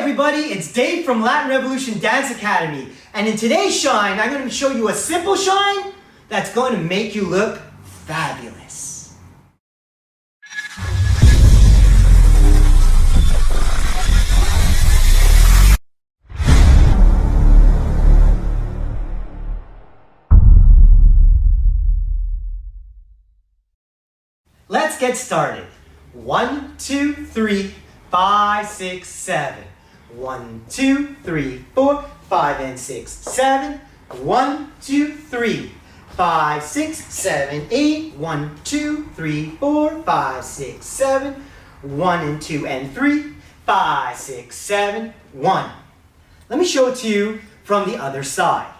everybody, it's Dave from Latin Revolution Dance Academy, and in today's shine, I'm going to show you a simple shine that's going to make you look fabulous. Let's get started. 1, 2, 3, 5, 6, 7. 1, 2, 3, 4, 5, and 6, 7. 1, 2, 3, 5, 6, 7, 8. 1, 2, 3, 4, 5, 6, 7. 1 and 2 and 3, 5, 6, 7, 1. Let me show it to you from the other side.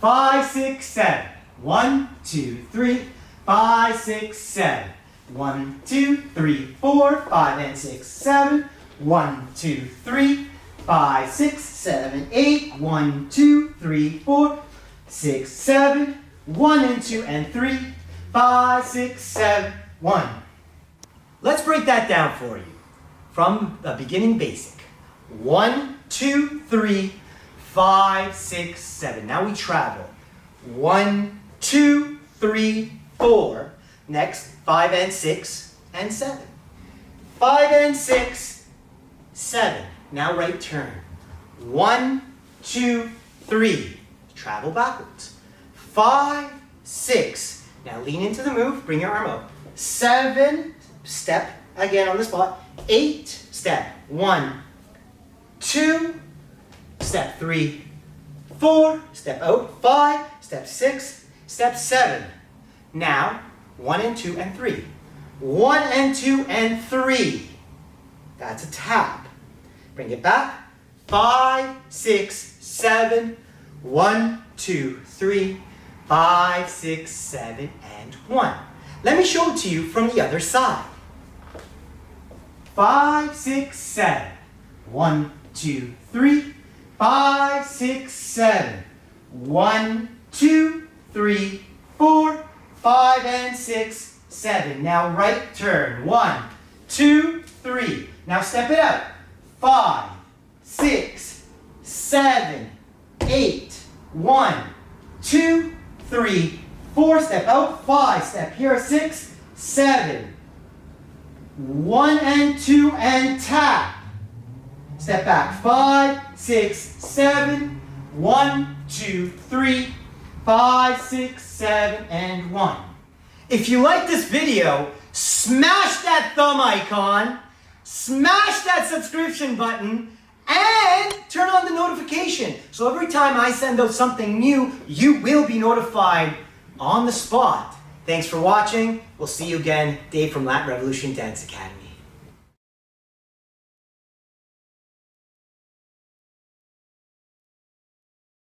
5, 6, 7. 1, 2, 3, 5, 6, 7. 1, 2, 3, 4, 5, and 6, 7. 1, 2, 3, 5, 6, 7, 8. 1, 2, 3, 4, 6, 7. 1 and 2 and 3, 5, 6, 7, 1. Let's break that down for you from the beginning basic. 1, 2, 3, 5, 6, 7. Now we travel. 1, 2, 3, 4. Next, 5 and 6 and 7. 5 and 6, 7. Now right turn. 1, 2, 3. Travel backwards. 5, 6. Now lean into the move. Bring your arm up. 7. Step again on the spot. 8. Step. 1, 2. Step 3. 4. Step out. 5. Step 6. Step 7. Now, 1 and 2 and 3. 1 and 2 and 3. That's a tap. Bring it back. 5, 6, 7. 1, 2, 3. 5, 6, 7, and 1. Let me show it to you from the other side. 5, 6, 7. 1, 2, 3. 5, 6, 7. 1, 2, 3, 4. 5 and 6, 7. Now right turn. 1, 2, 3. Now step it out. 5, 6, 7, 8. 1, 2, 3, 4. Step out. 5. Step here. 6, 7. 1 and 2 and tap. Step back. 5, 6, 7. 1, 2, 3. 5, 6, 7, and 1. If you like this video, smash that thumb icon, smash that subscription button, and turn on the notification. So every time I send out something new, you will be notified on the spot. Thanks for watching. We'll see you again. Dave from Latin Revolution Dance Academy.